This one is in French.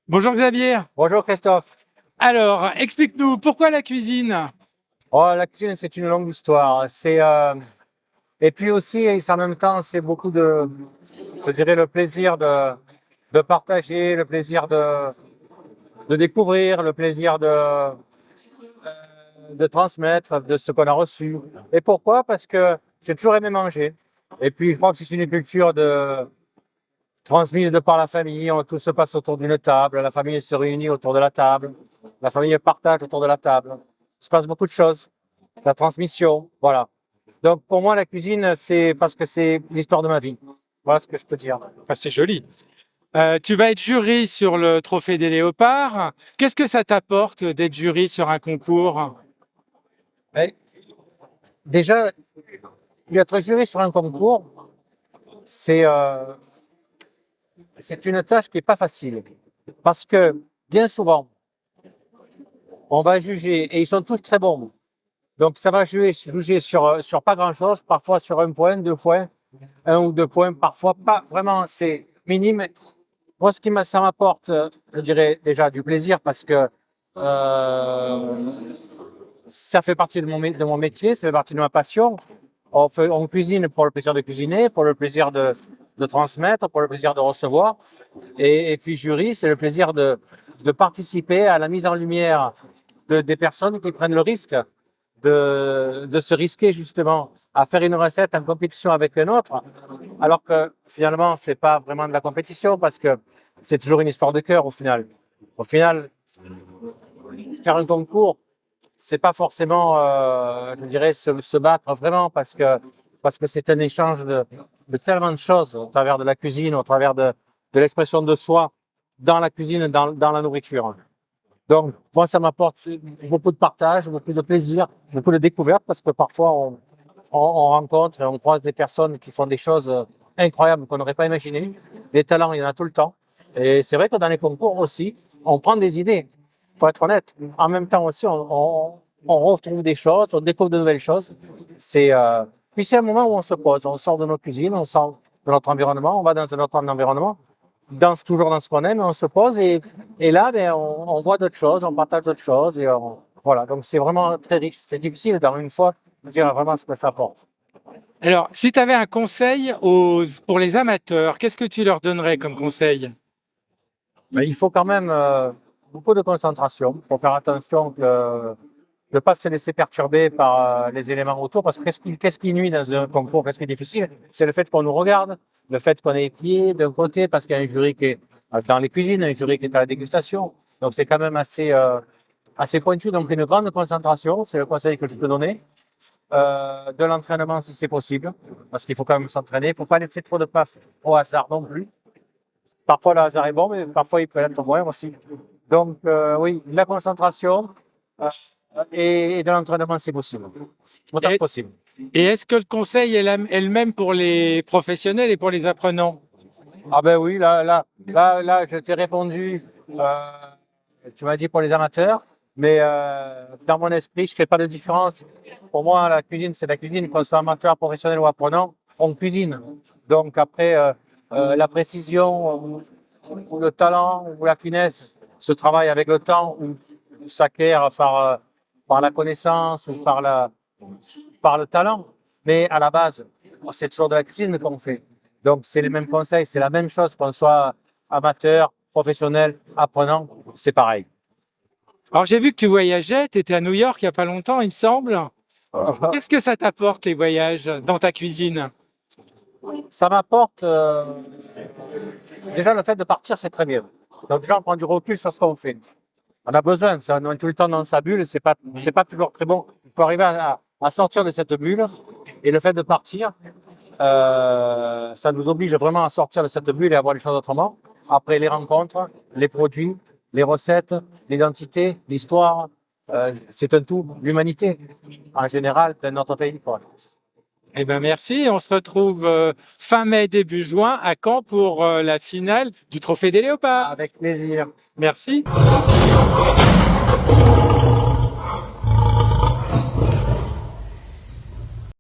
Bonjour Xavier. Bonjour Christophe. Alors, explique-nous pourquoi la cuisine? Oh, la cuisine, c'est une longue histoire. Et puis aussi, et en même temps, c'est beaucoup je dirais, le plaisir de partager, le plaisir de découvrir, le plaisir de transmettre de ce qu'on a reçu. Et pourquoi? Parce que j'ai toujours aimé manger. Et puis, je crois que c'est une culture transmise de par la famille. Tout se passe autour d'une table. La famille se réunit autour de la table. La famille partage autour de la table. Il se passe beaucoup de choses. La transmission, voilà. Donc pour moi, la cuisine, c'est parce que c'est l'histoire de ma vie. Voilà ce que je peux dire. Ah, c'est joli. Tu vas être jury sur le Trophée des Léopards. Qu'est-ce que ça t'apporte d'être jury sur un concours? Mais déjà, être juré sur un concours, c'est c'est une tâche qui n'est pas facile. Parce que bien souvent, on va juger, et ils sont tous très bons. Donc ça va juger sur pas grand-chose, parfois sur un point, deux points, un ou deux points, parfois pas vraiment, c'est minime. Moi, ça m'apporte, je dirais déjà du plaisir parce que euh, ça fait partie de mon métier, ça fait partie de ma passion. On cuisine pour le plaisir de cuisiner, pour le plaisir de transmettre, pour le plaisir de recevoir. Et puis jury, c'est le plaisir de participer à la mise en lumière des personnes qui prennent le risque de se risquer justement à faire une recette en compétition avec un autre, alors que finalement, c'est pas vraiment de la compétition parce que c'est toujours une histoire de cœur au final. Au final, faire un concours, c'est pas forcément, je dirais, se battre vraiment parce que c'est un échange de tellement de choses au travers de la cuisine, au travers de l'expression de soi dans la cuisine, dans la nourriture. Donc, moi, ça m'apporte beaucoup de partage, beaucoup de plaisir, beaucoup de découverte parce que parfois, on rencontre et on croise des personnes qui font des choses incroyables qu'on n'aurait pas imaginées. Les talents, il y en a tout le temps. Et c'est vrai que dans les concours aussi, on prend des idées, il faut être honnête. En même temps aussi, on retrouve des choses, on découvre de nouvelles choses. Puis c'est un moment où on se pose, on sort de nos cuisines, on sort de notre environnement, on va dans un autre environnement, toujours dans ce qu'on aime, on se pose et là, ben, on voit d'autres choses, on partage d'autres choses voilà. Donc c'est vraiment très riche. C'est difficile dans une fois de dire vraiment ce que ça apporte. Alors, si tu avais un conseil pour les amateurs, qu'est-ce que tu leur donnerais comme conseil? Mais il faut quand même beaucoup de concentration. Il faut faire attention de ne pas se laisser perturber par les éléments autour, parce que qu'est-ce qui nuit dans un concours, qu'est-ce qui est difficile? C'est le fait qu'on nous regarde, le fait qu'on ait pied d'un côté, parce qu'il y a un jury qui est dans les cuisines, un jury qui est à la dégustation. Donc c'est quand même assez pointu. Donc une grande concentration, c'est le conseil que je peux donner. De l'entraînement si c'est possible, parce qu'il faut quand même s'entraîner. Il ne faut pas laisser trop de place au hasard non plus. Parfois, le hasard est bon, mais parfois, il peut être moins aussi. Donc, oui, de la concentration et de l'entraînement, c'est possible. Autant que Et, possible. et est-ce que le conseil est le même pour les professionnels et pour les apprenants? Ah ben oui, là, je t'ai répondu. Tu m'as dit pour les amateurs, mais dans mon esprit, je fais pas de différence. Pour moi, la cuisine, c'est la cuisine. Qu'on soit amateur, professionnel ou apprenant, on cuisine. Donc après, la précision ou le talent ou la finesse se travaille avec le temps ou s'acquiert par la connaissance ou par le talent. Mais à la base, c'est toujours de la cuisine qu'on fait. Donc, c'est les mêmes conseils, c'est la même chose qu'on soit amateur, professionnel, apprenant, c'est pareil. Alors, j'ai vu que tu voyageais, tu étais à New York il n'y a pas longtemps, il me semble. Qu'est-ce que ça t'apporte, les voyages, dans ta cuisine? Ça m'apporte déjà le fait de partir, c'est très bien. Donc déjà, on prend du recul sur ce qu'on fait. On a besoin, on est tout le temps dans sa bulle, c'est pas toujours très bon. Il faut arriver à sortir de cette bulle et le fait de partir, ça nous oblige vraiment à sortir de cette bulle et à voir les choses autrement. Après les rencontres, les produits, les recettes, l'identité, l'histoire, c'est un tout, l'humanité en général de notre pays, quoi. Eh ben merci, on se retrouve fin mai, début juin à Caen pour la finale du Trophée des Léopards. Avec plaisir. Merci.